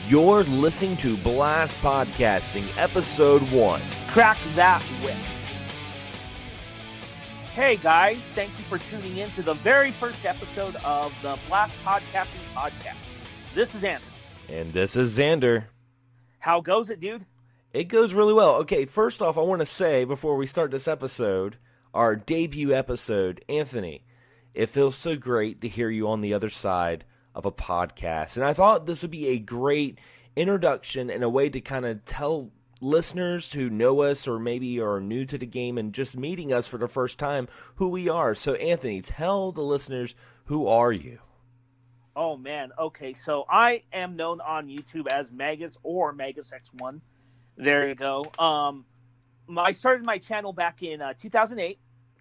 You're listening to Blast Podcasting, Episode 1. Crack that whip. Hey guys, thank you for tuning in to the very first episode of the Blast Podcasting Podcast. This is Anthony. And this is Xander. How goes it, dude? It goes really well. Okay, first off, I want to say, before we start this episode, our debut episode, Anthony, it feels so great to hear you on the other side of a podcast. And I thought this would be a great introduction and a way to kind of tell listeners who know us or maybe are new to the game and just meeting us for the first time who we are. So, Anthony, tell the listeners, who are you? Oh, man. Okay, so I am known on YouTube as Magus or MagusX1. There you go. I started my channel back in 2008.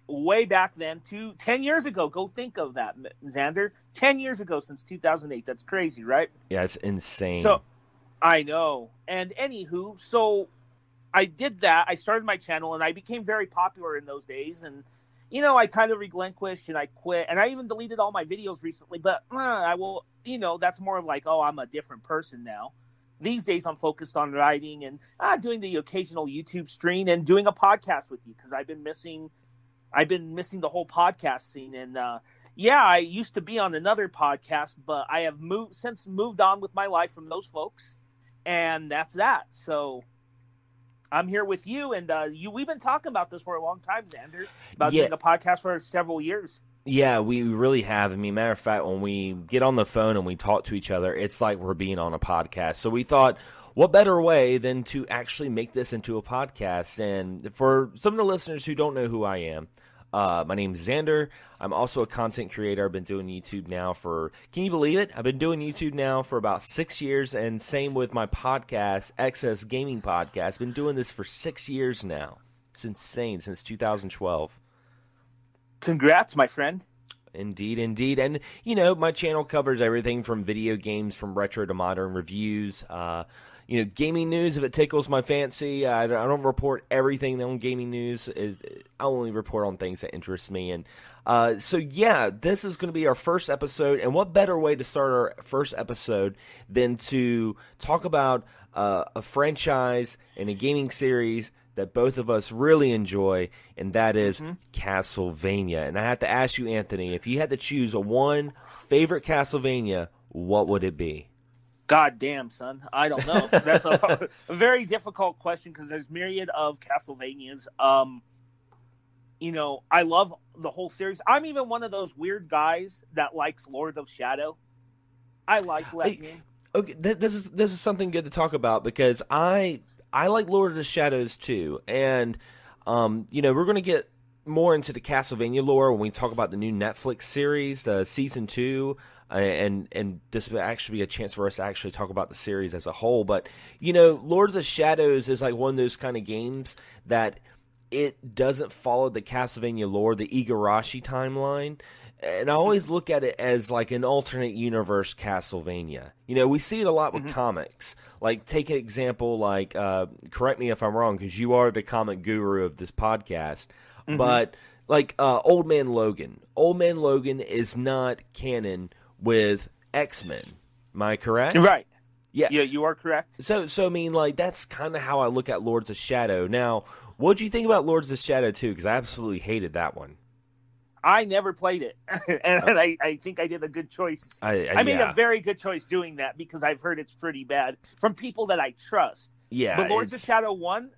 Way back then, 10 years ago. Go think of that, Xander. 10 years ago since 2008. That's crazy, right? Yeah, it's insane. So, I know. And anywho, so I did that. I started my channel, and I became very popular in those days. And, you know, I kind of relinquished, and I quit. And I even deleted all my videos recently. But I will, you know, that's more of like, oh, I'm a different person now. These days, I'm focused on writing and doing the occasional YouTube stream and doing a podcast with you because I've been missing the whole podcast scene. And I used to be on another podcast, but I have moved on with my life from those folks, and that's that. So I'm here with you, and we've been talking about this for a long time, Xander, about doing a podcast for several years. Yeah, we really have. I mean, matter of fact, when we get on the phone and we talk to each other, it's like we're being on a podcast. So we thought, what better way than to actually make this into a podcast? And for some of the listeners who don't know who I am, my name's Xander. I'm also a content creator. I've been doing YouTube now can you believe it? I've been doing YouTube now for about 6 years, and same with my podcast, Excess Gaming Podcast. I've been doing this for 6 years now. It's insane, since 2012. Congrats, my friend. Indeed, indeed. And, you know, my channel covers everything from video games, from retro to modern reviews, gaming news if it tickles my fancy. I don't report everything on gaming news. I only report on things that interest me. And this is going to be our first episode. And what better way to start our first episode than to talk about a franchise and a gaming series that both of us really enjoy, and that is Castlevania. And I have to ask you, Anthony, if you had to choose one favorite Castlevania, what would it be? God damn, son. I don't know. That's a very difficult question because there's myriad of Castlevanias. I love the whole series. I'm even one of those weird guys that likes Lord of Shadow. I like that game. Okay, this is something good to talk about because I like Lord of the Shadows too, and we're going to get more into the Castlevania lore when we talk about the new Netflix series, the season 2, and this will actually be a chance for us to actually talk about the series as a whole. But Lord of the Shadows is like one of those kind of games that it doesn't follow the Castlevania lore, the Igarashi timeline. And I always look at it as like an alternate universe Castlevania. We see it a lot with comics. Like, take an example, like, correct me if I'm wrong, because you are the comic guru of this podcast, but like Old Man Logan. Old Man Logan is not canon with X-Men. Am I correct? Right. Yeah, you are correct. So I mean, like, that's kind of how I look at Lords of Shadow. Now, what did you think about Lords of Shadow 2? Because I absolutely hated that one. I never played it, and I think I did a good choice. I made a very good choice doing that because I've heard it's pretty bad from people that I trust. Yeah, but Lords of Shadow 1,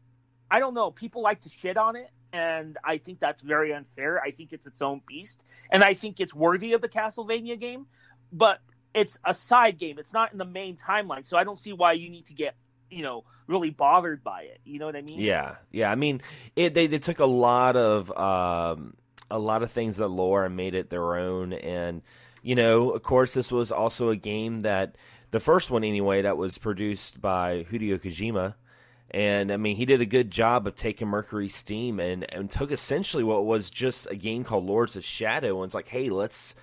I don't know. People like to shit on it, and I think that's very unfair. I think it's its own beast, and I think it's worthy of the Castlevania game, but it's a side game. It's not in the main timeline, so I don't see why you need to get really bothered by it. You know what I mean? Yeah. I mean, they took a lot of things that lore and made it their own. And, of course, this was also a game that, the first one anyway, that was produced by Hideo Kojima. And, I mean, he did a good job of taking Mercury's Steam and took essentially what was just a game called Lords of Shadow. And it's like, hey, let's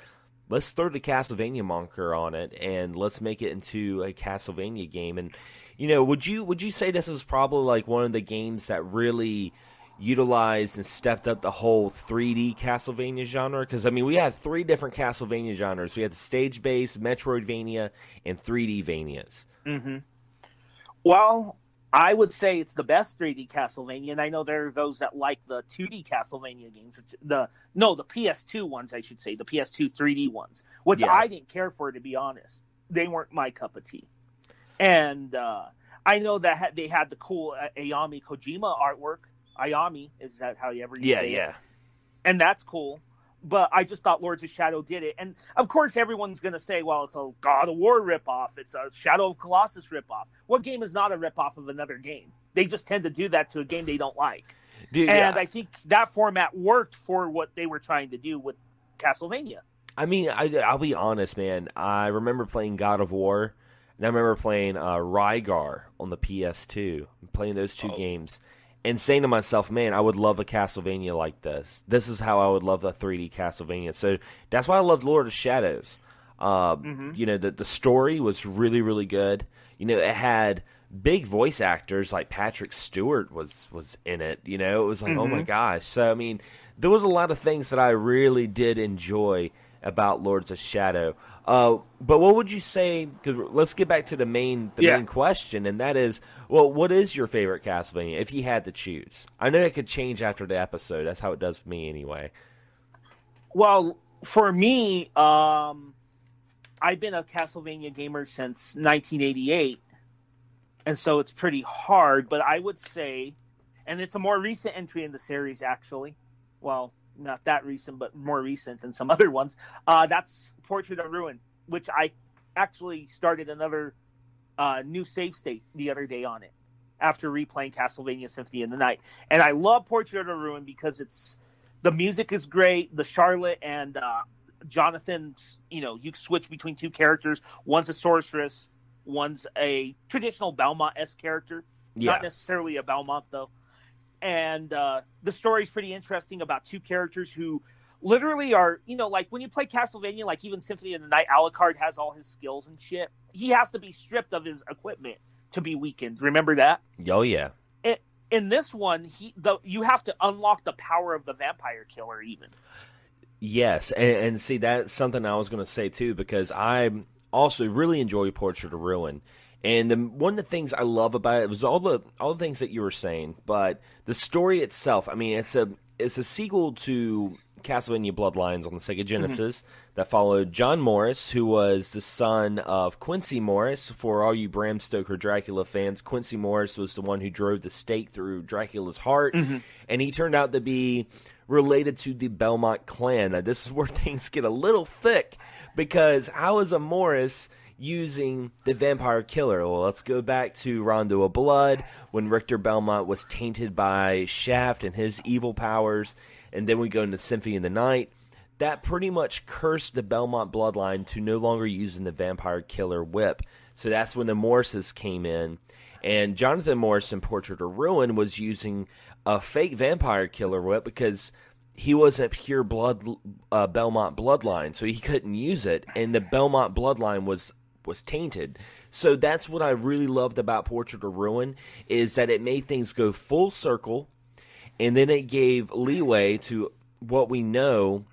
throw the Castlevania moniker on it and let's make it into a Castlevania game. And, would you say this was probably like one of the games that really utilized and stepped up the whole 3D Castlevania genre? Because, I mean, we had 3 different Castlevania genres. We had the stage-based, Metroidvania, and 3D Vanias. Mm-hmm. Well, I would say it's the best 3D Castlevania, and I know there are those that like the 2D Castlevania games, the PS2 ones, I should say, the PS2 3D ones, which Yeah. I didn't care for, to be honest. They weren't my cup of tea. And I know that they had the cool Ayami Kojima artwork. Ayami, is that how you ever say it? Yeah. And that's cool. But I just thought Lords of Shadow did it. And, of course, everyone's going to say, well, it's a God of War ripoff. It's a Shadow of Colossus ripoff. What game is not a ripoff of another game? They just tend to do that to a game they don't like. Dude, and I think that format worked for what they were trying to do with Castlevania. I mean, I'll be honest, man. I remember playing God of War, and I remember playing Rygar on the PS2, playing those two games. And saying to myself, man, I would love a Castlevania like this. This is how I would love a 3D Castlevania. So that's why I loved Lord of Shadows. You know, the story was really, really good. You know, it had big voice actors like Patrick Stewart was in it. You know, it was like, oh my gosh. So, I mean, there was a lot of things that I really did enjoy about Lords of Shadow. But what would you say, because let's get back to the main question, and that is, well, what is your favorite Castlevania, if you had to choose? I know it could change after the episode. That's how it does for me anyway. Well, for me, I've been a Castlevania gamer since 1988, and so it's pretty hard, but I would say, and it's a more recent entry in the series, actually. Well, not that recent, but more recent than some other ones. That's Portrait of Ruin, which I actually started another new save state the other day on it after replaying Castlevania Symphony of the Night. And I love Portrait of Ruin because the music is great. The Charlotte and Jonathan's, you know, you switch between two characters. One's a sorceress, one's a traditional Belmont-esque character. Yeah. Not necessarily a Belmont, though. And the story's pretty interesting about two characters who literally are, you know, like when you play Castlevania, like even Symphony of the Night, Alucard has all his skills and shit. He has to be stripped of his equipment to be weakened. Remember that? Oh, yeah. In this one, you have to unlock the power of the vampire killer even. Yes, and see, that's something I was going to say too, because I also really enjoy Portrait of Ruin. And one of the things I love about it was all the things that you were saying, but the story itself. I mean, it's a sequel to Castlevania Bloodlines on the Sega Genesis that followed John Morris, who was the son of Quincy Morris. For all you Bram Stoker Dracula fans, Quincy Morris was the one who drove the stake through Dracula's heart, and he turned out to be related to the Belmont clan. Now, this is where things get a little thick, because how is a Morris using the vampire killer? Well, let's go back to Rondo of Blood, when Richter Belmont was tainted by Shaft and his evil powers, and then we go into Symphony of the Night. That pretty much cursed the Belmont bloodline to no longer using the vampire killer whip. So that's when the Morrises came in, and Jonathan Morris in Portrait of Ruin was using a fake vampire killer whip because he wasn't pure blood Belmont bloodline, so he couldn't use it, and the Belmont bloodline was tainted. So that's what I really loved about Portrait of Ruin, is that it made things go full circle, and then it gave leeway to what we know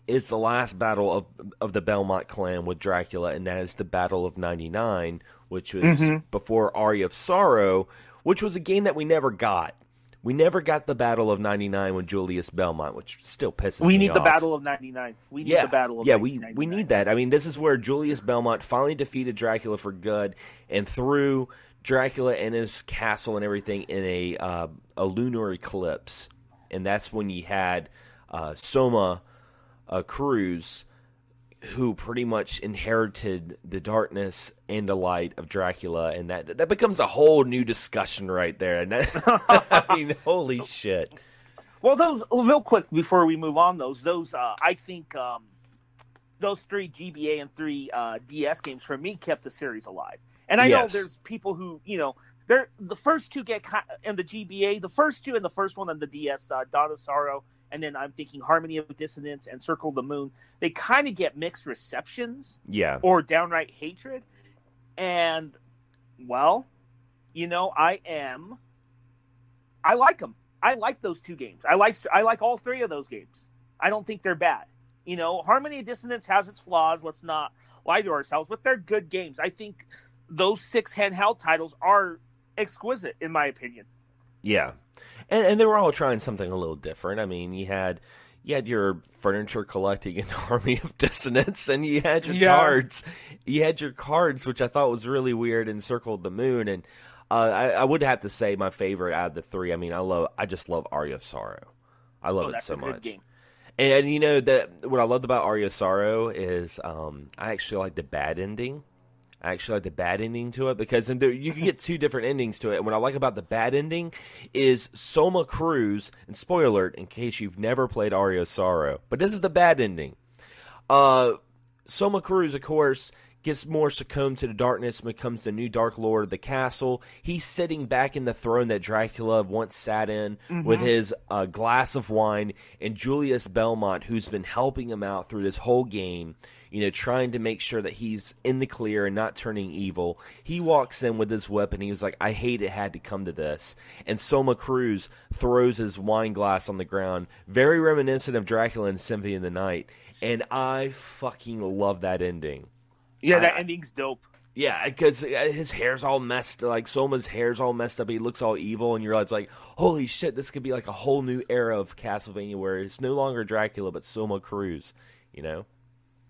is the last battle of the Belmont clan with Dracula, and that is the Battle of 99, which was before Aria of Sorrow, which was a game that we never got. We never got the Battle of 99 with Julius Belmont, which still pisses me off. We need the Battle of 99. We need the Battle of 99. We need that. I mean, this is where Julius Belmont finally defeated Dracula for good and threw Dracula and his castle and everything in a lunar eclipse. And that's when you had Soma Cruz, who pretty much inherited the darkness and the light of Dracula, and that becomes a whole new discussion right there. And that, I mean, holy shit. Well, those, real quick before we move on, those I think those 3 GBA and 3 DS games for me kept the series alive. And I know there's people who, you know, the first two get in the GBA, the first two and the first one on the DS, Dawn of Sorrow, and then I'm thinking Harmony of Dissonance and Circle of the Moon, they kind of get mixed receptions. Yeah. Or downright hatred. And, well, you know, I like them. I like those 2 games. I like all 3 of those games. I don't think they're bad. You know, Harmony of Dissonance has its flaws. Let's not lie to ourselves, but they're good games. I think those 6 handheld titles are exquisite, in my opinion. Yeah, and they were all trying something a little different. I mean, you had your furniture collecting an Army of Dissonance, and you had your cards. You had your cards, which I thought was really weird, and Circled the Moon. And I would have to say my favorite out of the 3. I mean, I just love Aria of Sorrow. I love it so much. Game. And you know that what I loved about Aria of Sorrow is I actually like the bad ending. I actually like the bad ending to it because you can get 2 different endings to it. And what I like about the bad ending is Soma Cruz, and spoiler alert in case you've never played Aria of Sorrow, but this is the bad ending. Soma Cruz, of course, gets more succumbed to the darkness, becomes the new Dark Lord of the castle. He's sitting back in the throne that Dracula once sat in with his glass of wine, and Julius Belmont, who's been helping him out through this whole game, you know, trying to make sure that he's in the clear and not turning evil. He walks in with his weapon. He was like, I hate it had to come to this. And Soma Cruz throws his wine glass on the ground, very reminiscent of Dracula in Symphony of the Night. And I fucking love that ending. Yeah, that ending's dope. Yeah, because his hair's all messed, like Soma's hair's all messed up. He looks all evil, and you're like, holy shit, this could be like a whole new era of Castlevania where it's no longer Dracula but Soma Cruz, you know?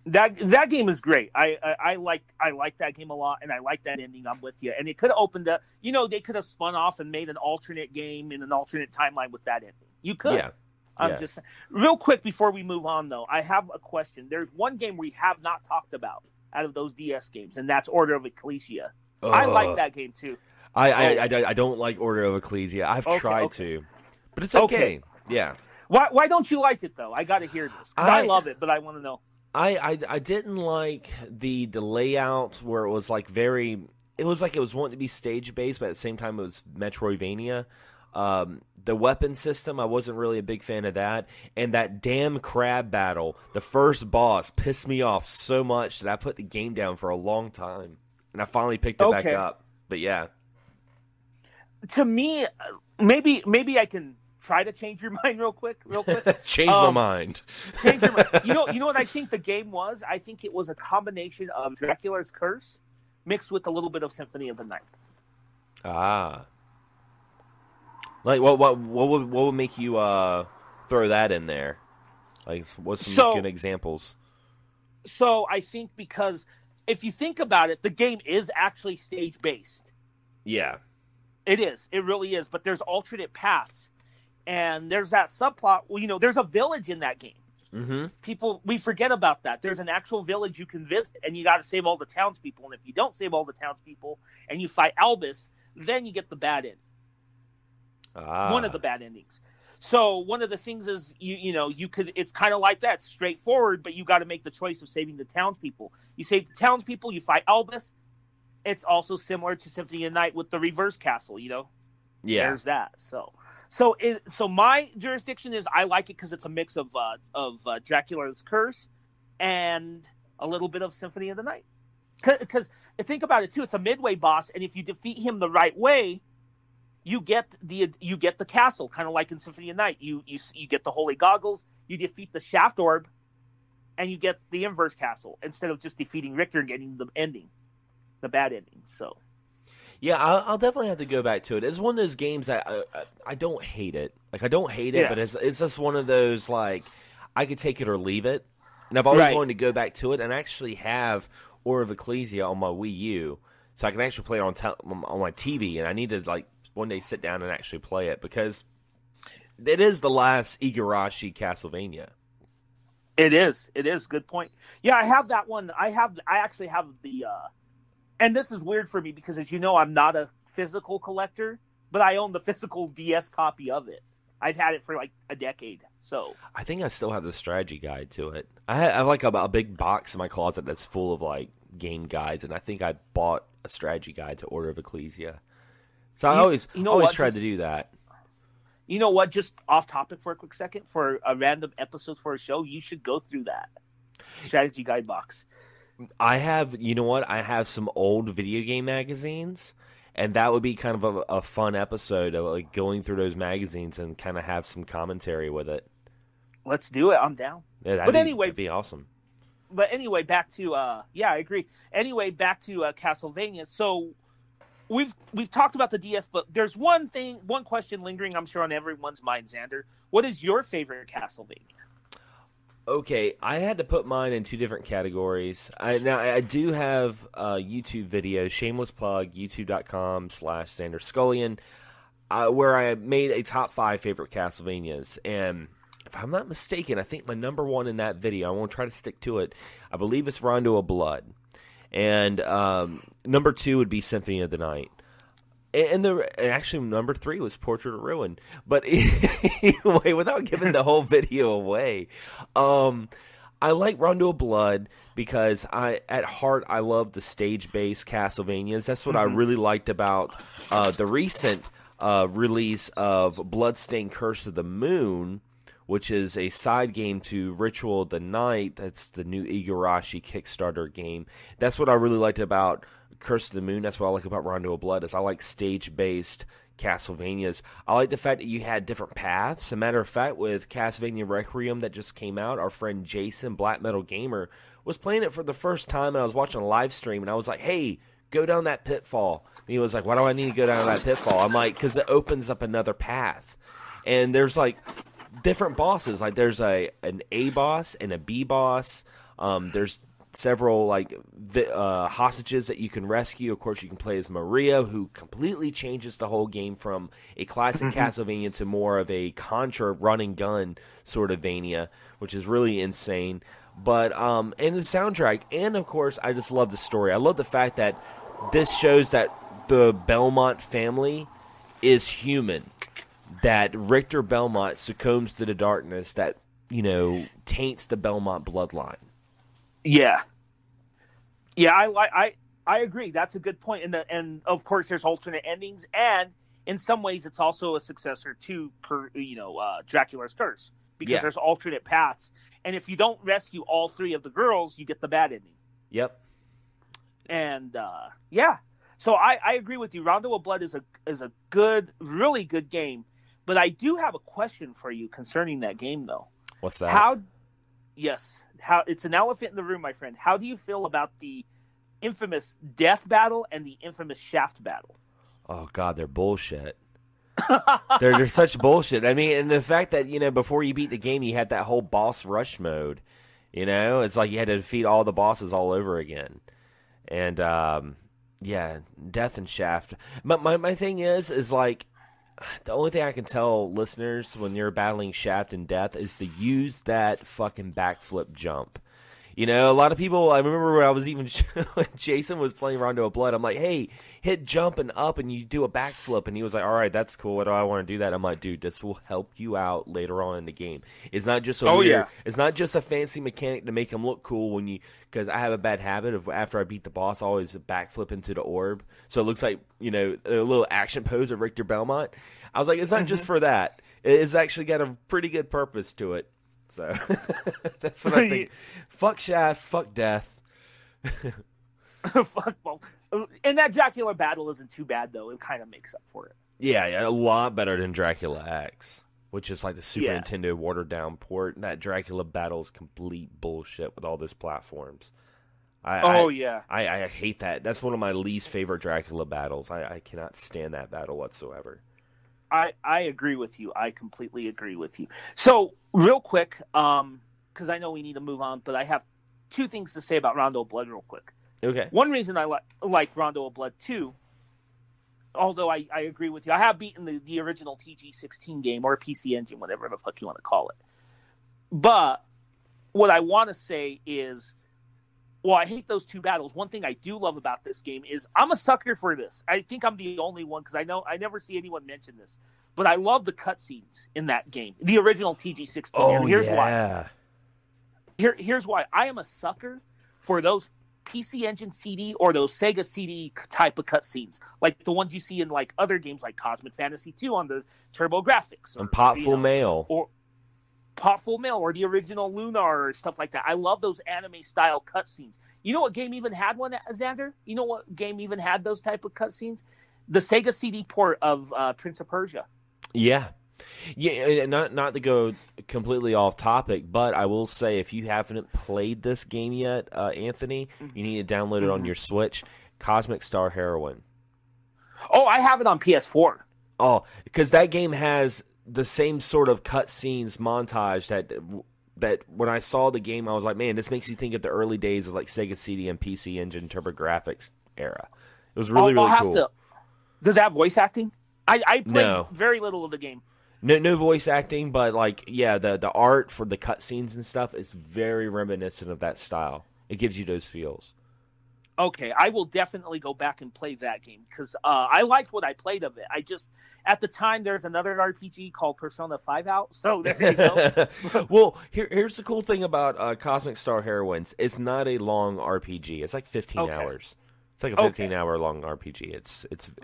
That game is great. I like that game a lot, and I like that ending. I'm with you. And it could have opened up. You know, they could have spun off and made an alternate game in an alternate timeline with that ending. You could. Yeah. I'm just real quick before we move on, though. I have a question. There's one game we have not talked about out of those DS games, and that's Order of Ecclesia. I like that game too. I don't like Order of Ecclesia. I've tried to, but it's okay. Yeah. Why don't you like it though? I got to hear this. I love it, but I want to know. I didn't like the layout where it was like it was wanting to be stage based, but at the same time it was Metroidvania. The weapon system, I wasn't really a big fan of that, and that damn crab battle, the first boss, pissed me off so much that I put the game down for a long time, and I finally picked it back up. But yeah, to me, maybe I can try to change your mind real quick. Change my mind. Change your mind. You know what I think the game was? I think it was a combination of Dracula's Curse mixed with a little bit of Symphony of the Night. Ah. Like what would make you throw that in there? Like what's some good examples? So I think because if you think about it, the game is actually stage based. Yeah. It is. It really is. But there's alternate paths. And there's that subplot. Well, you know, there's a village in that game. Mm-hmm. We forget about that. There's an actual village you can visit, and you got to save all the townspeople. And if you don't save all the townspeople, and you fight Albus, then you get the bad end. One of the bad endings. So one of the things is you could. It's kind of like that, it's straightforward, but you got to make the choice of saving the townspeople. You save the townspeople, you fight Albus. It's also similar to Symphony of the Night with the reverse castle. You know, there's that. So my jurisdiction is I like it because it's a mix of Dracula's Curse and a little bit of Symphony of the Night. Because think about it too, it's a midway boss, and if you defeat him the right way, you get the castle, kind of like in Symphony of the Night. You get the holy goggles, you defeat the shaft orb, and you get the inverse castle instead of just defeating Richter and getting the ending, the bad ending. So. Yeah, I'll definitely have to go back to it. It's one of those games that I don't hate it. Like, I don't hate it, but it's just one of those, like, I could take it or leave it. And I've always wanted to go back to it, and I actually have Order of Ecclesia on my Wii U, so I can actually play it on my TV, and I need to, like, one day sit down and actually play it, because it is the last Igarashi Castlevania. It is. Good point. Yeah, I have that one. I actually have the... And this is weird for me because, as you know, I'm not a physical collector, but I own the physical DS copy of it. I've had it for like a decade. So I think I still have the strategy guide to it. I have like a big box in my closet that's full of like game guides, and I think I bought a strategy guide to Order of Ecclesia. So I always tried to do that. You know what? Just off topic for a quick second, for a random episode for a show, you should go through that strategy guide box. I have some old video game magazines, and that would be kind of a fun episode of like going through those magazines and kind of have some commentary with it. Let's do it. I'm down. Yeah, that'd be awesome. but anyway, back to I agree. Anyway, back to Castlevania. So we've talked about the DS, but there's one question lingering, I'm sure, on everyone's mind, Xander. What is your favorite Castlevania? Okay, I had to put mine in two different categories. I do have a YouTube video, shameless plug, youtube.com/Xander Skullion, where I made a top 5 favorite Castlevanias. And if I'm not mistaken, I think my number 1 in that video, I won't try to stick to it, I believe it's Rondo of Blood. And number 2 would be Symphony of the Night. And actually, number 3 was Portrait of Ruin. But anyway, without giving the whole video away, I like Rondo of Blood because at heart, I love the stage-based Castlevanias. That's what I really liked about the recent release of Bloodstained Curse of the Moon, which is a side game to Ritual of the Night. That's the new Igarashi Kickstarter game. That's what I really liked about Curse of the Moon. That's what I like about Rondo of Blood, is I like stage-based Castlevanias. I like the fact that you had different paths. As a matter of fact, with Castlevania Requiem that just came out, our friend Jason, Black Metal Gamer, was playing it for the first time, and I was watching a live stream, and I was like, hey, go down that pitfall. And he was like, why do I need to go down that pitfall? I'm like, because it opens up another path. And there's like different bosses. Like there's an A boss and a B boss. There's several like hostages that you can rescue. Of course, you can play as Maria, who completely changes the whole game from a classic Castlevania to more of a Contra run and gun sort of Vania, which is really insane. But and the soundtrack, and of course, I just love the story. I love the fact that this shows that the Belmont family is human. That Richter Belmont succumbs to the darkness that, taints the Belmont bloodline. Yeah. Yeah, I agree. That's a good point. And of course there's alternate endings, and in some ways it's also a successor to Dracula's Curse, because there's alternate paths. And if you don't rescue all 3 of the girls, you get the bad ending. Yep. And so I agree with you. Rondo of Blood is a good, really good game. But I do have a question for you concerning that game, though. What's that? How it's an elephant in the room, my friend. How do you feel about the infamous death battle and the infamous shaft battle? Oh God, they're bullshit. they're such bullshit. I mean, and the fact that before you beat the game, you had that whole boss rush mode. It's like you had to defeat all the bosses all over again. And death and shaft. But my thing is like, the only thing I can tell listeners when you're battling Shaft and Death is to use that fucking backflip jump. A lot of people, I remember when I was when Jason was playing Rondo of Blood, I'm like, hey, hit jump and up and you do a backflip. And he was like, all right, that's cool. What do I want to do that? I'm like, dude, this will help you out later on in the game. It's not just it's not just a fancy mechanic to make him look cool because I have a bad habit of after I beat the boss, I always backflip into the orb. So it looks like, a little action pose of Richter Belmont. I was like, it's not just for that. It's actually got a pretty good purpose to it. So that's what I think. Fuck Shaft, fuck Death. Fuck both. And that Dracula battle isn't too bad, though. It kind of makes up for it. Yeah, a lot better than Dracula X, which is like the Super Nintendo watered-down port. That Dracula battle is complete bullshit with all those platforms. I hate that. That's one of my least favorite Dracula battles. I cannot stand that battle whatsoever. I agree with you. I completely agree with you. So, real quick, because I know we need to move on, but I have 2 things to say about Rondo of Blood real quick. Okay. One reason I like Rondo of Blood 2, although I agree with you, I have beaten the original TG16 game, or PC Engine, whatever the fuck you want to call it. But what I want to say is, well, I hate those 2 battles. One thing I do love about this game is I'm a sucker for this. I think I'm the only one because I never see anyone mention this. But I love the cutscenes in that game, the original TG16. Oh, and here's why. Here's why. I am a sucker for those PC Engine CD or those Sega CD type of cutscenes, like the ones you see in like other games like Cosmic Fantasy 2 on the TurboGrafx. And Potful Mail. Or Potful Mail or the original Lunar or stuff like that. I love those anime-style cutscenes. You know what game even had one, Xander? You know what game even had those type of cutscenes? The Sega CD port of Prince of Persia. Yeah. Yeah, not to go completely off topic, but I will say if you haven't played this game yet, Anthony, you need to download it on your Switch. Cosmic Star Heroine. Oh, I have it on PS4. Oh, because that game has the same sort of cutscenes montage that when I saw the game, I was like, man, this makes you think of the early days of like Sega CD and PC Engine TurboGrafx era. It was really cool. Does it have voice acting? I played No. very little of the game. No voice acting, but like, yeah, the art for the cutscenes and stuff is very reminiscent of that style. It gives you those feels. Okay, I will definitely go back and play that game because I liked what I played of it. I just, at the time, there's another RPG called Persona 5 out, so there you go. Well, here's the cool thing about Cosmic Star Heroines. It's not a long RPG. It's like 15 hours. It's like a 15-hour long RPG.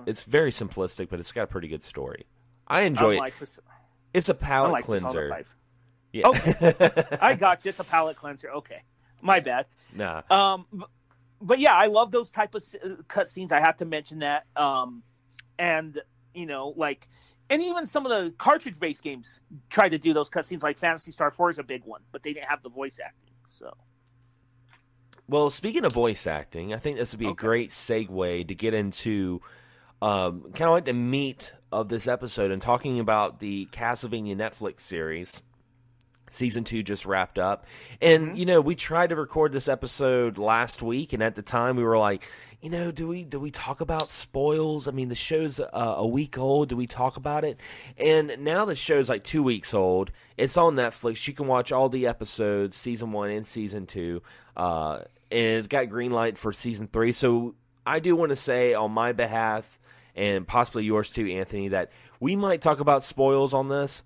It's very simplistic, but it's got a pretty good story. I enjoy it. It's a palate cleanser. Yeah. Okay, I got you. It's a palate cleanser. Okay, my bad. Nah. But yeah, I love those type of cutscenes. I have to mention that. And you know, like, and even some of the cartridge-based games try to do those cutscenes. Like Phantasy Star 4 is a big one, but they didn't have the voice acting. So. Well, speaking of voice acting, I think this would be a great segue to get into kind of like the meat of this episode and talking about the Castlevania Netflix series. Season 2 just wrapped up. And, you know, we tried to record this episode last week, and at the time we were like, you know, do we talk about spoils? I mean, the show's a week old. Do we talk about it? And now the show's like 2 weeks old. It's on Netflix. You can watch all the episodes, Season 1 and Season 2. And it's got green light for Season 3. So I do want to say on my behalf, and possibly yours too, Anthony, that we might talk about spoils on this.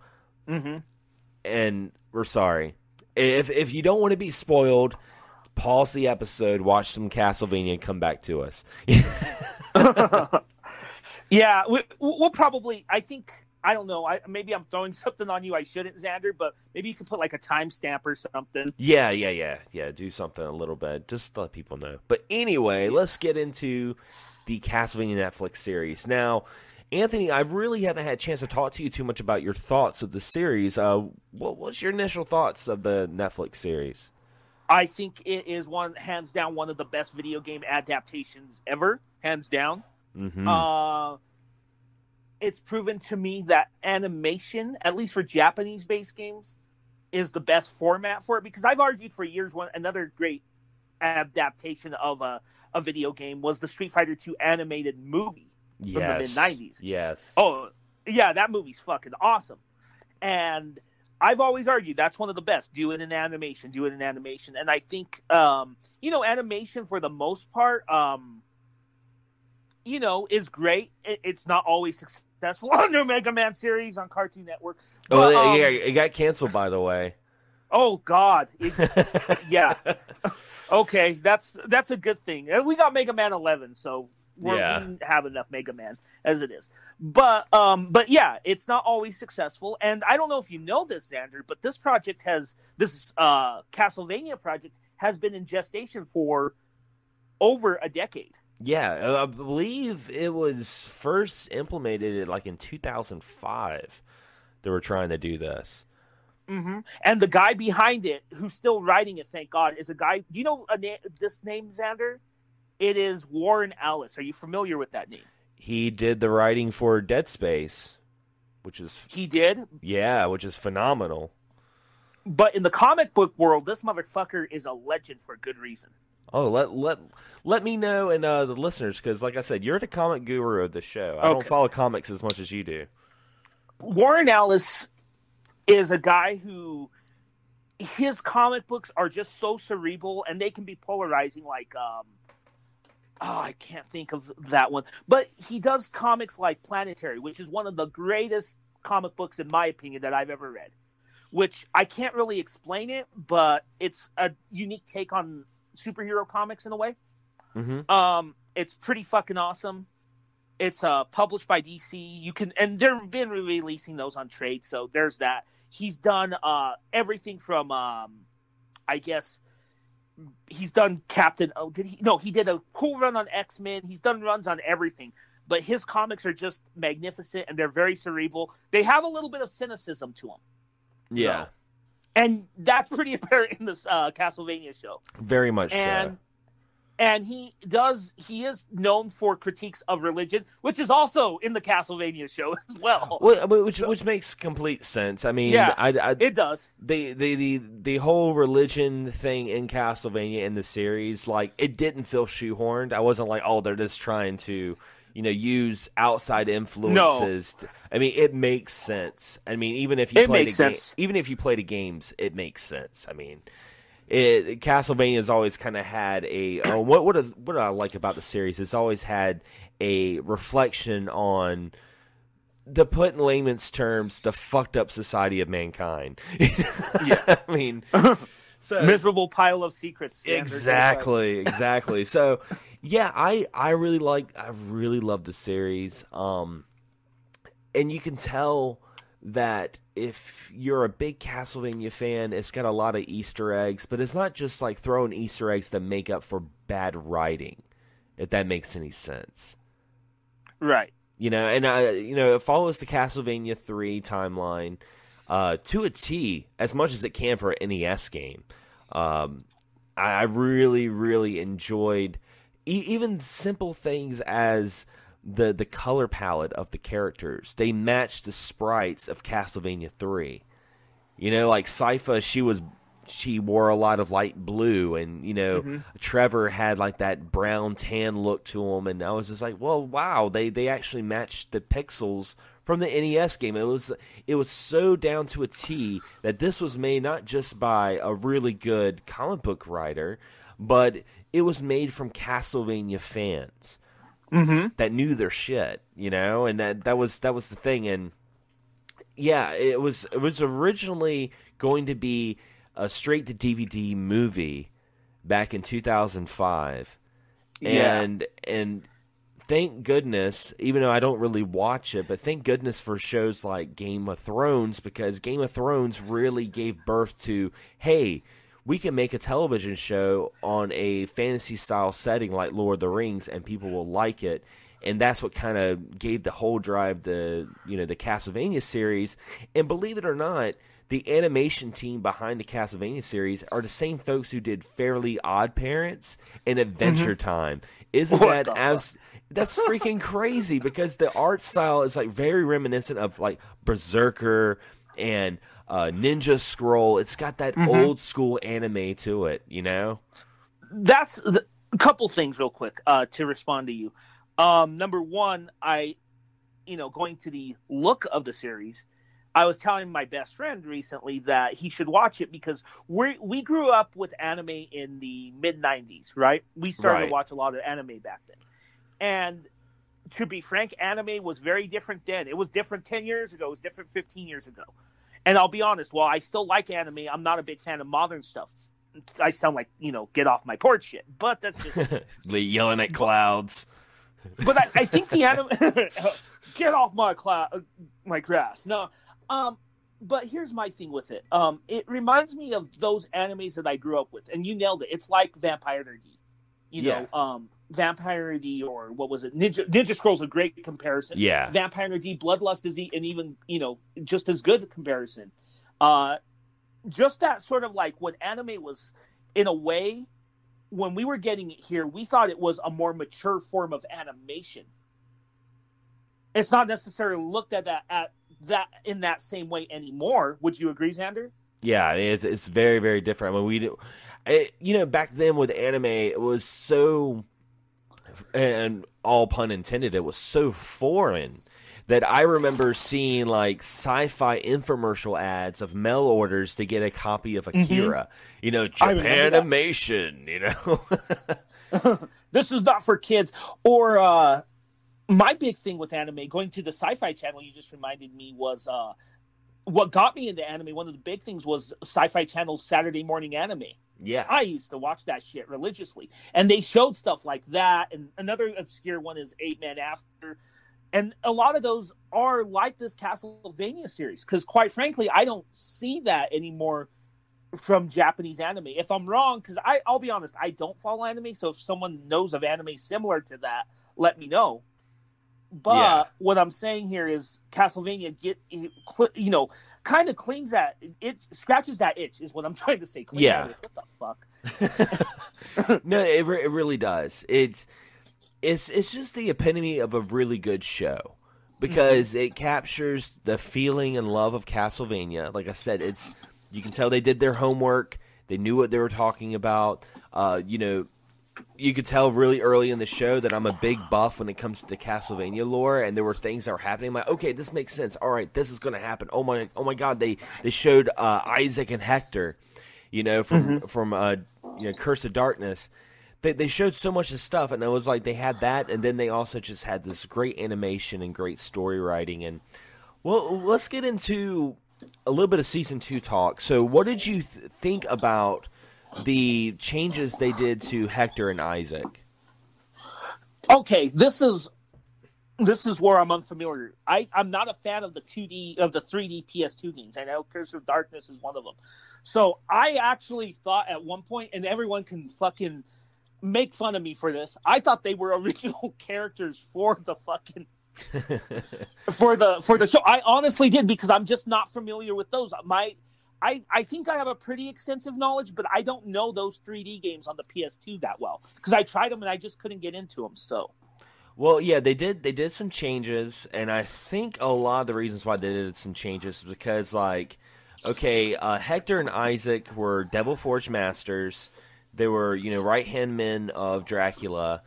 And we're sorry. If you don't want to be spoiled, pause the episode, watch some Castlevania, and come back to us. Yeah, we'll probably, I don't know, maybe I'm throwing something on you I shouldn't, Xander, but maybe you could put like a timestamp or something. Yeah, do something a little bit, just to let people know. But anyway, let's get into the Castlevania Netflix series. Now, Anthony, I really haven't had a chance to talk to you too much about your thoughts of the series. What's your initial thoughts of the Netflix series? I think it is hands down one of the best video game adaptations ever, hands down. It's proven to me that animation, at least for Japanese-based games, is the best format for it, because I've argued for years another great adaptation of a video game was the Street Fighter II animated movie. From the mid-90s. Yes. Oh, yeah, that movie's fucking awesome. And I've always argued that's one of the best. Do it in animation. And I think, animation for the most part, is great. It's not always successful on the Mega Man series on Cartoon Network. But, it got canceled, by the way. Oh, God. Yeah. Okay, that's a good thing. We got Mega Man 11, so... We have enough Mega Man as it is. But yeah, it's not always successful. And I don't know if you know this, Xander, but this Castlevania project has been in gestation for over a decade. Yeah, I believe it was first implemented like in 2005. They were trying to do this. And the guy behind it, who's still writing it, thank God, is a guy. Do you know this name, Xander? It is Warren Ellis. Are you familiar with that name? He did the writing for Dead Space, which is... He did? Yeah, which is phenomenal. But in the comic book world, this motherfucker is a legend for good reason. Oh, let me know and the listeners, because like I said, you're the comic guru of the show. I don't follow comics as much as you do. Warren Ellis is a guy who... His comic books are just so cerebral, and they can be polarizing, like... I can't think of that one. But he does comics like Planetary, which is one of the greatest comic books, in my opinion, that I've ever read. Which I can't really explain it, but it's a unique take on superhero comics in a way. It's pretty fucking awesome. It's published by DC. And they've been releasing those on trade, so there's that. He's done everything from, I guess... He's done Captain... Oh, did he? No, he did a cool run on X-Men. He's done runs on everything. but his comics are just magnificent, and they're very cerebral. They have a little bit of cynicism to them. Yeah. So, and that's pretty apparent in this Castlevania show. Very much so. And he is known for critiques of religion, which is also in the Castlevania show as well. Which makes complete sense. I mean, yeah, it does. The whole religion thing in Castlevania in the series, like, it didn't feel shoehorned. I wasn't like, oh, they're just trying to, use outside influences. No. I mean, it makes sense. I mean, even if you play the games, it makes sense. I mean, Castlevania's always kind of had what I like about the series. It's always had a reflection on, to put in layman's terms, the fucked up society of mankind. Yeah, I mean, so miserable pile of secrets. Exactly. So, yeah, I really love the series. And you can tell that if you're a big Castlevania fan, it's got a lot of Easter eggs, but it's not just like throwing Easter eggs that make up for bad writing, if that makes any sense. Right. And it follows the Castlevania 3 timeline to a T, as much as it can for an NES game. I really, really enjoyed even simple things as the color palette of the characters. They matched the sprites of Castlevania 3. Like Sypha, she wore a lot of light blue, and Trevor had like that brown tan look to him, and I was just like, well, wow, they actually matched the pixels from the NES game. It was so down to a T that this was made not just by a really good comic book writer, but it was made from Castlevania fans. That knew their shit, and that was the thing. And yeah, it was originally going to be a straight to DVD movie back in 2005, and thank goodness, even though I don't really watch it, but thank goodness for shows like Game of Thrones, because Game of Thrones really gave birth to, hey, we can make a television show on a fantasy-style setting like Lord of the Rings, and people will like it. And that's what kind of gave the whole drive the Castlevania series. And believe it or not, the animation team behind the Castlevania series are the same folks who did Fairly Odd Parents and Adventure Time. Isn't that's freaking crazy, because the art style is like very reminiscent of like Berserker and Ninja Scroll. It's got that old school anime to it, That's a couple things real quick to respond to you. Number one, going to the look of the series, I was telling my best friend recently that he should watch it because we grew up with anime in the mid-90s, right? We started to watch a lot of anime back then. And to be frank, anime was very different then. It was different 10 years ago. It was different 15 years ago. And I'll be honest, while I still like anime, I'm not a big fan of modern stuff. I sound like, get off my porch shit. But that's just... yelling at clouds. But I think the anime... Get off my grass. No. But here's my thing with it. It reminds me of those animes that I grew up with. And you nailed it. It's like Vampire D. Vampire D, or what was it? Ninja Scroll's a great comparison. Yeah. Vampire D, Bloodlust is an even, just as good comparison. Just that sort of like when anime was, in a way, when we were getting it here, we thought it was a more mature form of animation. It's not necessarily looked at that in that same way anymore. Would you agree, Xander? Yeah, it's very, very different. I mean, back then with anime, it was so, and all pun intended, it was so foreign that I remember seeing like sci-fi infomercial ads of mail orders to get a copy of Akira. Japanimation, This is not for kids. Or my big thing with anime, going to the Sci-Fi Channel, you just reminded me, was what got me into anime. One of the big things was Sci-Fi Channel's Saturday morning anime. Yeah. I used to watch that shit religiously. And they showed stuff like that. And another obscure one is 8 Men After. And a lot of those are like this Castlevania series. Because quite frankly, I don't see that anymore from Japanese anime. If I'm wrong, because I'll be honest, I don't follow anime. So if someone knows of anime similar to that, let me know. But what I'm saying here is Castlevania kind of cleans that it scratches that itch is what I'm trying to say. What the fuck? No, it really does. It's just the epitome of a really good show because it captures the feeling and love of Castlevania. Like I said, you can tell they did their homework. They knew what they were talking about. You could tell really early in the show that I'm a big buff when it comes to the Castlevania lore, and there were things that were happening. I'm like, okay, this makes sense. All right, this is going to happen. Oh my God! They showed Isaac and Hector, from Curse of Darkness. They showed so much of stuff, and it was like they had that, and then they also just had this great animation and great story writing. And well, let's get into a little bit of season 2 talk. So, what did you think about the changes they did to Hector and Isaac? Okay, this is where I'm unfamiliar. I'm not a fan of the 3D PS2 games. I know Curse of Darkness is one of them. So I actually thought at one point, and everyone can fucking make fun of me for this, I thought they were original characters for the fucking for the show. I honestly did, because I'm just not familiar with those. I think I have a pretty extensive knowledge, but I don't know those 3D games on the PS2 that well, because I tried them and I just couldn't get into them. So, well, yeah, they did some changes, and I think a lot of the reasons why they did some changes is because, Hector and Isaac were Devil Forge masters. They were, right-hand men of Dracula.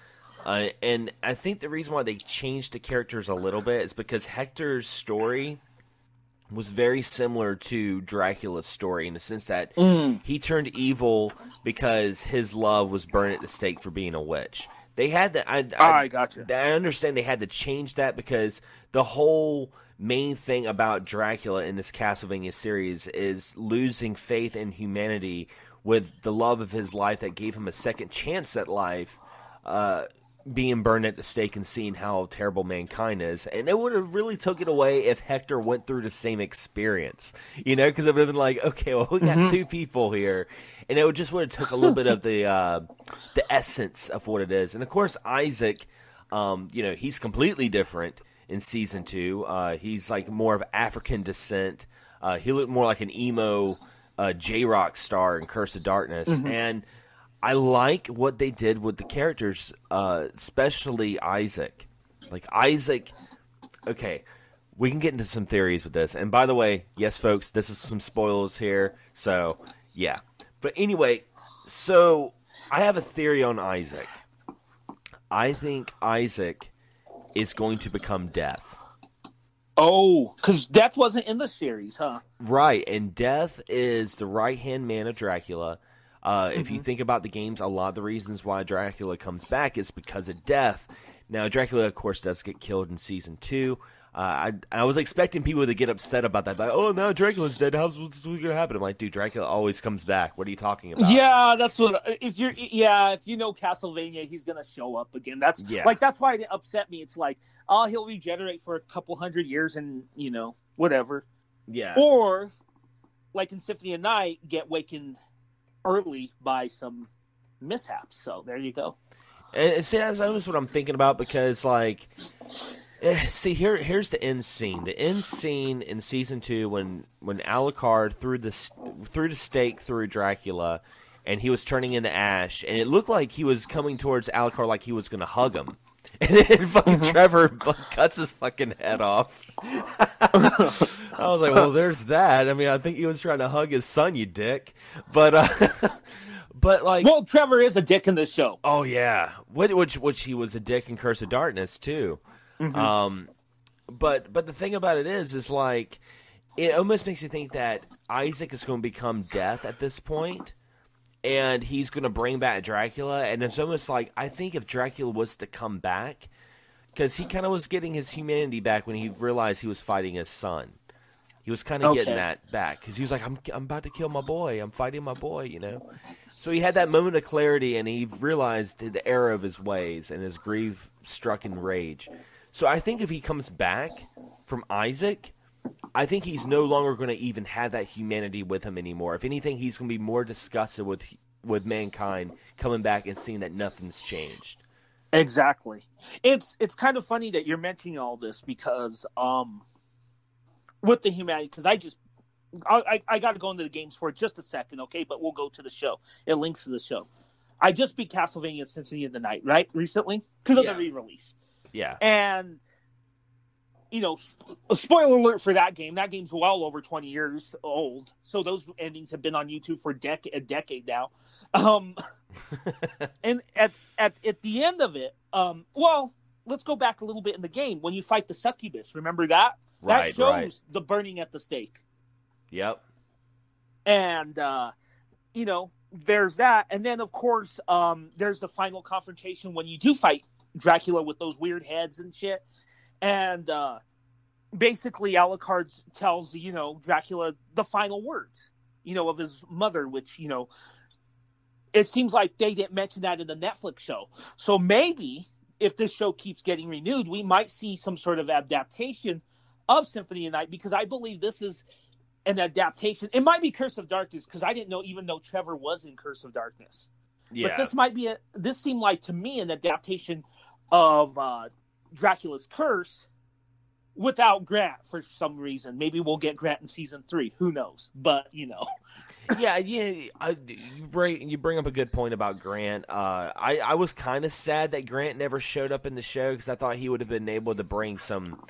And I think the reason why they changed the characters a little bit is because Hector's story was very similar to Dracula's story in the sense that he turned evil because his love was burned at the stake for being a witch. They had to. I gotcha. I understand they had to change that because the whole main thing about Dracula in this Castlevania series is losing faith in humanity with the love of his life that gave him a second chance at life, being burned at the stake and seeing how terrible mankind is. And it would have really took it away if Hector went through the same experience, because it would have been like, okay, well, we got two people here. And it would have took a little bit of the essence of what it is. And of course, Isaac, he's completely different in season 2. He's like more of African descent. He looked more like an emo J-Rock star in Curse of Darkness. And I like what they did with the characters, especially Isaac. Like Isaac, okay, we can get into some theories with this. And by the way, yes, folks, this is some spoilers here. So, yeah. But anyway, so I have a theory on Isaac. I think Isaac is going to become Death. Oh, because Death wasn't in the series, huh? Right, and Death is the right-hand man of Dracula. If you think about the games, a lot of the reasons why Dracula comes back is because of Death. Now, Dracula, of course, does get killed in Season 2. I was expecting people to get upset about that. Like, oh, now Dracula's dead. How's this going to happen? I'm like, dude, Dracula always comes back. What are you talking about? Yeah, that's what... If you know Castlevania, he's going to show up again. That's why it upset me. It's like, oh, he'll regenerate for a couple hundred years and, whatever. Yeah. Or, like in Symphony of Night, get wakened early by some mishaps. So there you go. And see, that's what I'm thinking about because, see, here's the end scene. The end scene in season 2 when Alucard threw the stake through Dracula, and he was turning into ash, and it looked like he was coming towards Alucard like he was going to hug him. And then fucking Trevor cuts his fucking head off. I was like, well, there's that. I mean, I think he was trying to hug his son, you dick. But well, Trevor is a dick in this show. Oh yeah, which he was a dick in Curse of Darkness too. But the thing about it is like it almost makes you think that Isaac is going to become Death at this point. And he's going to bring back Dracula, and it's almost like, I think if Dracula was to come back, because he kind of was getting his humanity back when he realized he was fighting his son. He was kind of getting that back, because he was like, I'm about to kill my boy, I'm fighting my boy, So he had that moment of clarity, and he realized the error of his ways, and his grief struck in rage. So I think if he comes back from Isaac, I think he's no longer going to even have that humanity with him anymore. If anything, he's going to be more disgusted with mankind coming back and seeing that nothing's changed. Exactly. It's kind of funny that you're mentioning all this because with the humanity, because I got to go into the games for just a second, okay? But we'll go to the show. It links to the show. I just beat Castlevania Symphony of the Night, right? Recently? Because of the re-release. Yeah. And, you know, a spoiler alert for that game. That game's well over 20 years old. So those endings have been on YouTube for a decade now. And at the end of it, well, let's go back a little bit in the game. When you fight the succubus, remember that? That shows the burning at the stake. Yep. And, you know, there's that. And then, of course, there's the final confrontation when you do fight Dracula with those weird heads and shit. And basically, Alucard tells, you know, Dracula the final words, you know, of his mother, which, you know, it seems like they didn't mention that in the Netflix show. So maybe if this show keeps getting renewed, we might see some sort of adaptation of Symphony of the Night, because I believe this is an adaptation. It might be Curse of Darkness, because I didn't even know Trevor was in Curse of Darkness. Yeah. But this seemed like to me an adaptation of Dracula's Curse without Grant for some reason. Maybe we'll get Grant in season 3. Who knows? But, you know. You bring up a good point about Grant. I was kind of sad that Grant never showed up in the show, because I thought he would have been able to bring some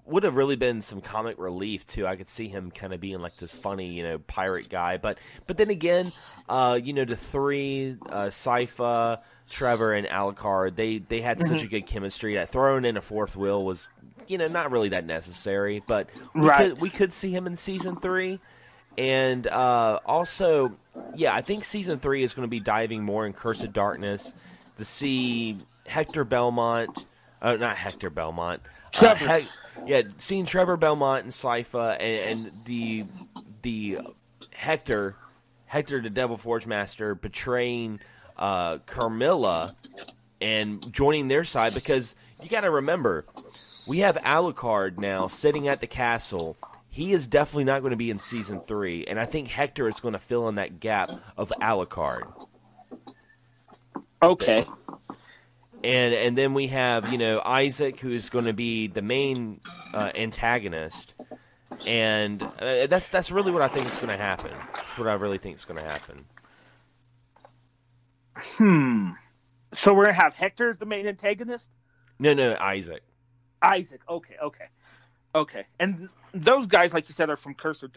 would have really been some comic relief too. I could see him kind of being like this funny, you know, pirate guy. But then again, you know, the three, Sypha, Trevor, and Alucard, they had such a good chemistry that throwing in a fourth wheel was, you know, not really that necessary. But we could see him in season 3. And also, yeah, I think season 3 is going to be diving more in Curse of Darkness to see Hector Belmont. Not Hector Belmont. Trevor. Seeing Trevor Belmont and Sypha and the Hector the Devil Forge Master betraying Carmilla and joining their side, because you got to remember, we have Alucard now sitting at the castle. He is definitely not going to be in season 3, and I think Hector is going to fill in that gap of Alucard. Okay. And then we have, you know, Isaac, who is going to be the main antagonist, and that's really what I think is going to happen. That's what I really think is going to happen. So we're going to have Hector as the main antagonist? No, Isaac. Isaac, okay. And those guys, like you said, are from Curse of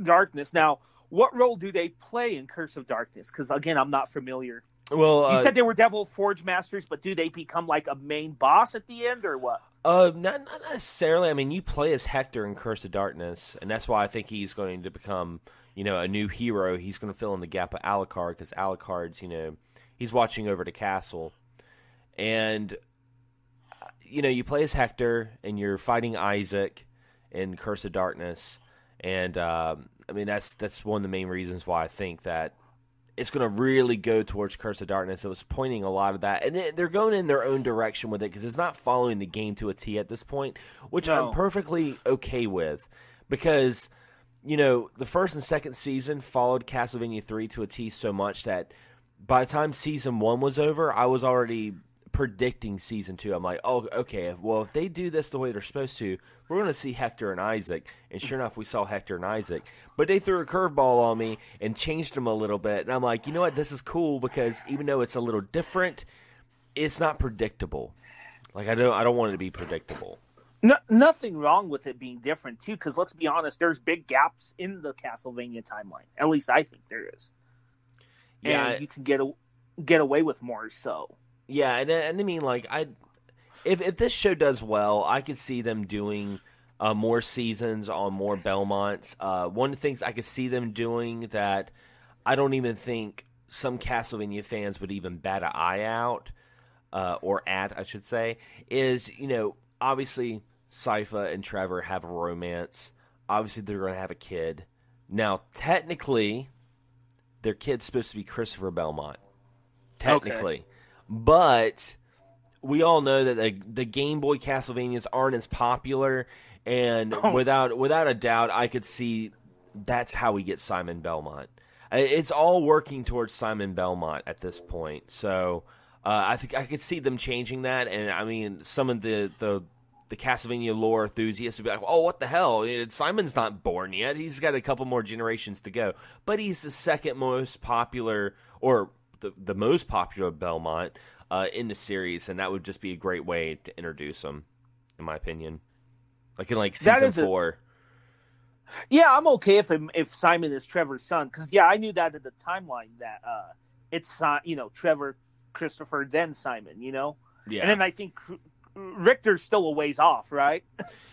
Darkness. Now, what role do they play in Curse of Darkness? Because, again, I'm not familiar. Well, you said they were Devil Forge Masters, but do they become like a main boss at the end, or what? Not necessarily. I mean, you play as Hector in Curse of Darkness, and that's why I think he's going to become, you know, a new hero. He's going to fill in the gap of Alucard, because Alucard's, you know, he's watching over the castle. And, you know, you play as Hector, and you're fighting Isaac in Curse of Darkness. And, I mean, that's one of the main reasons why I think that it's going to really go towards Curse of Darkness. It was pointing a lot of that. And they're going in their own direction with it, because it's not following the game to a T at this point, which I'm perfectly okay with. Because, you know, the first and second season followed Castlevania 3 to a T so much that by the time season 1 was over, I was already predicting season 2. I'm like, oh, okay, well, if they do this the way they're supposed to, we're going to see Hector and Isaac. And sure enough, we saw Hector and Isaac. But they threw a curveball on me and changed them a little bit. And I'm like, you know what? This is cool, because even though it's a little different, it's not predictable. Like, I don't want it to be predictable. Nothing wrong with it being different, too, because let's be honest, there's big gaps in the Castlevania timeline. At least I think there is. Yeah, and you can get away with more, so. Yeah, and I mean, like, if this show does well, I could see them doing more seasons on more Belmonts. One of the things I could see them doing that I don't even think some Castlevania fans would even bat an eye out, or at, I should say, is, you know, obviously Sypha and Trevor have a romance. Obviously, they're going to have a kid. Now, technically, their kid's supposed to be Christopher Belmont. Technically. Okay. But we all know that the Game Boy Castlevanias aren't as popular, and without a doubt, I could see that's how we get Simon Belmont. It's all working towards Simon Belmont at this point. So, I think I could see them changing that, and I mean, some of the Castlevania lore enthusiasts would be like, "Oh, what the hell? Simon's not born yet. He's got a couple more generations to go." But he's the second most popular, or the most popular Belmont in the series, and that would just be a great way to introduce him, in my opinion. Like in season 4. Yeah, I'm okay if Simon is Trevor's son, because I knew that at the timeline that it's Trevor, Christopher, then Simon. Yeah, and then I think Richter's still a ways off, right?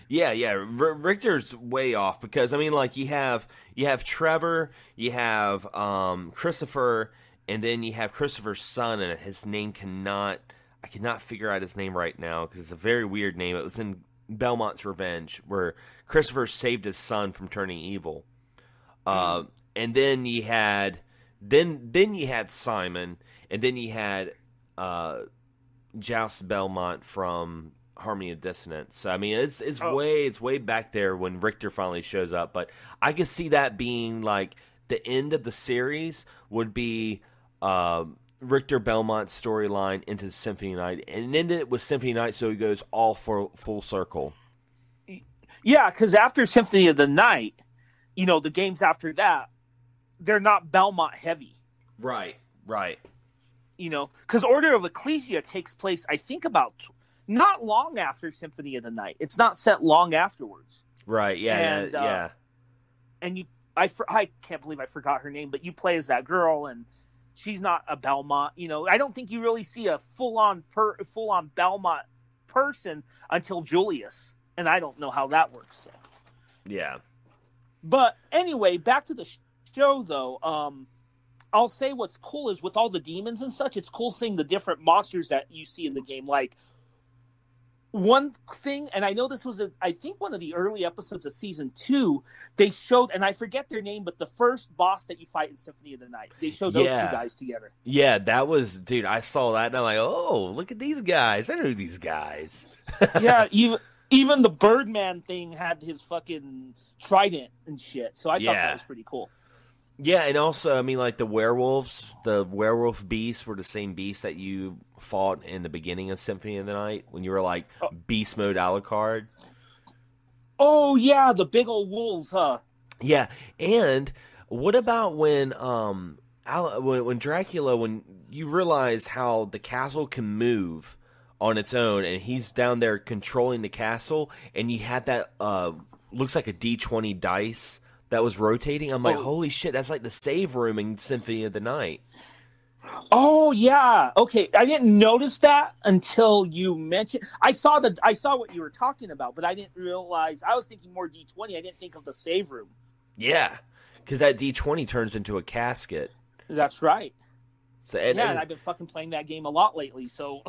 Yeah. Richter's way off because I mean, you have Trevor, you have Christopher, and then you have Christopher's son, and his name I cannot figure out his name right now because it's a very weird name. It was in Belmont's Revenge where Christopher saved his son from turning evil, and then you had Simon, and then you had Joust Belmont from Harmony of Dissonance. So, I mean, it's way back there when Richter finally shows up. But I could see that being the end of the series would be Richter Belmont's storyline into Symphony Night, and end it with Symphony Night, so he goes all full circle. Yeah, because after Symphony of the Night, the games after that, they're not Belmont heavy. Right. Because Order of Ecclesia takes place, I think, about not long after Symphony of the Night. It's not set long afterwards. Right. Yeah. And I can't believe I forgot her name, but you play as that girl, and she's not a Belmont. I don't think you really see a full on Belmont person until Julius, and I don't know how that works. So. Yeah. But anyway, back to the show though. I'll say what's cool is with all the demons and such, it's cool seeing the different monsters that you see in the game. Like, one thing, and I know this was, I think one of the early episodes of Season 2, they showed, and I forget their name, but the first boss that you fight in Symphony of the Night, they showed those two guys together. Yeah, that was, dude, I saw that, and I'm like, oh, look at these guys. I know these guys. Yeah, even the Birdman thing had his fucking trident and shit, so I thought that was pretty cool. Yeah, and also, I mean, the werewolves, the werewolf beasts were the same beasts that you fought in the beginning of Symphony of the Night when you were, beast mode Alucard. Oh, yeah, the big old wolves, huh? Yeah, and what about when Dracula, when you realize how the castle can move on its own, and he's down there controlling the castle, and you had that, looks like a D20 dice that was rotating. I'm like, holy shit, that's like the save room in Symphony of the Night. Oh yeah, okay. I didn't notice that until you mentioned. I saw what you were talking about, but I didn't realize. I was thinking more D20. I didn't think of the save room. Yeah, because that D20 turns into a casket. That's right. So and I've been fucking playing that game a lot lately. So.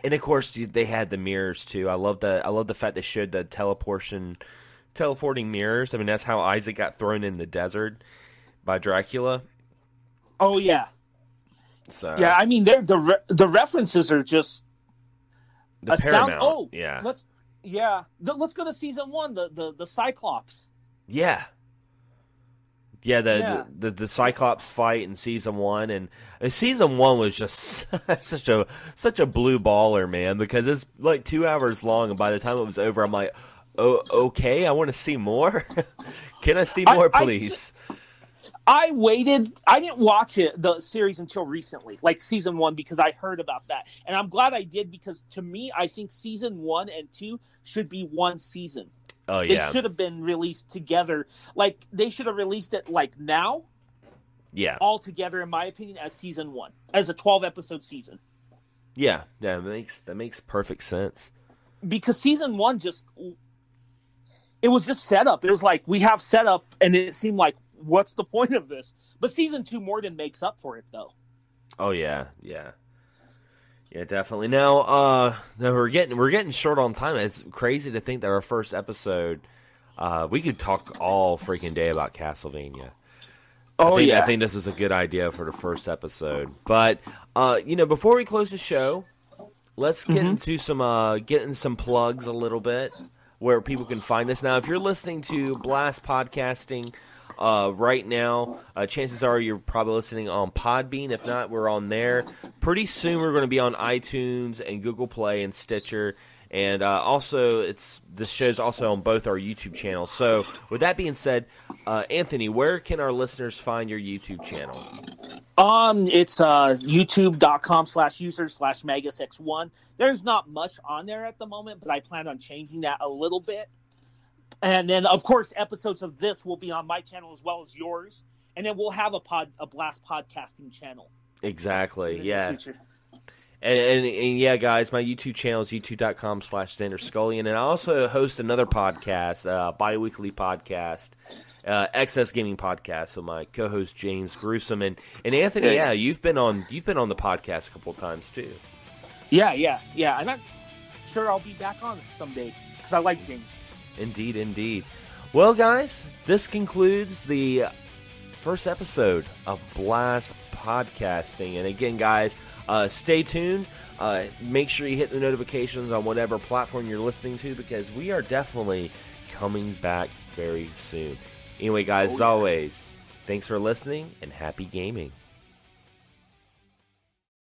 And of course, they had the mirrors too. I love the fact they showed the teleporting mirrors. I mean, that's how Isaac got thrown in the desert by Dracula. Oh yeah. So yeah, I mean, the references are just the Paramount. Oh yeah. Let's go to Season 1. The Cyclops. Yeah. Yeah, the Cyclops fight in Season 1, and Season 1 was just such a blue baller, man, because it's 2 hours long, and by the time it was over, I'm like, oh, okay, I want to see more. Can I see more, please? I waited. I didn't watch the series until recently, Season 1, because I heard about that. And I'm glad I did, because to me, I think Season 1 and 2 should be one season. Oh, yeah. They should have been released together. They should have released it now. Yeah. All together, in my opinion, as Season 1. As a 12-episode season. Yeah. Yeah, that makes perfect sense. Because Season 1 it was just setup. It was we have setup, and it seemed like, what's the point of this? But Season 2 more than makes up for it, though. Oh yeah, definitely. Now, we're getting short on time. It's crazy to think that our first episode, we could talk all freaking day about Castlevania. I think this is a good idea for the first episode. But before we close the show, let's get into some plugs a little bit, where people can find us. Now, if you're listening to Blast Podcasting right now. Chances are you're probably listening on Podbean. If not, we're on there. Pretty soon we're going to be on iTunes and Google Play and Stitcher. And also, the show's also on both our YouTube channels. So, with that being said, Anthony, where can our listeners find your YouTube channel? It's youtube.com/user/MagusX1. There's not much on there at the moment, but I plan on changing that a little bit. And then, of course, episodes of this will be on my channel as well as yours. And then we'll have a Blast podcasting channel. Exactly, yeah. And yeah, guys, my YouTube channel is youtube.com/Xander Skullion. And I also host another podcast, bi-weekly podcast, XS Gaming Podcast, with my co-host James Gruesome. And Anthony, yeah, you've been on the podcast a couple of times too. Yeah. And I'm sure I'll be back on it someday because I like James. Indeed. Well, guys, this concludes the first episode of Blast Podcasting. And again, guys, stay tuned. Make sure you hit the notifications on whatever platform you're listening to, because we are definitely coming back very soon. Anyway, guys, as always, thanks for listening and happy gaming.